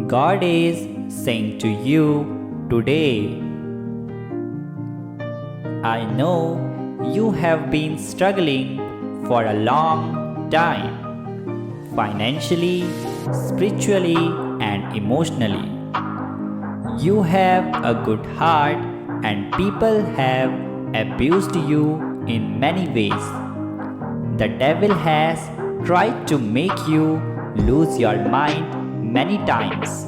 God is saying to you today, I know you have been struggling for a long time, financially, spiritually, and emotionally. You have a good heart, and people have abused you in many ways. The devil has tried to make you lose your mind many times.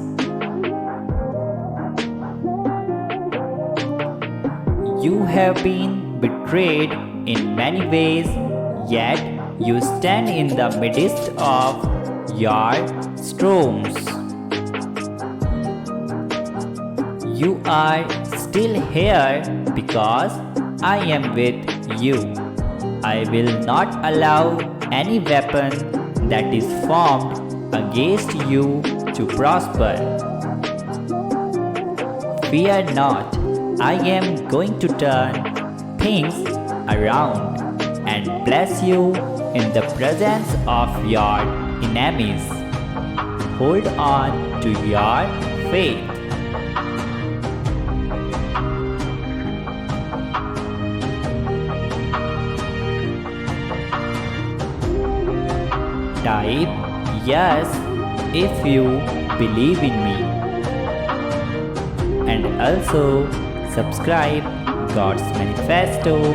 You have been betrayed in many ways, yet you stand in the midst of your storms. You are still here because I am with you. I will not allow any weapon that is formed against you to prosper. Fear not, I am going to turn things around and bless you in the presence of your enemies. Hold on to your faith. Type yes if you believe in me. And also subscribe God's Manifesto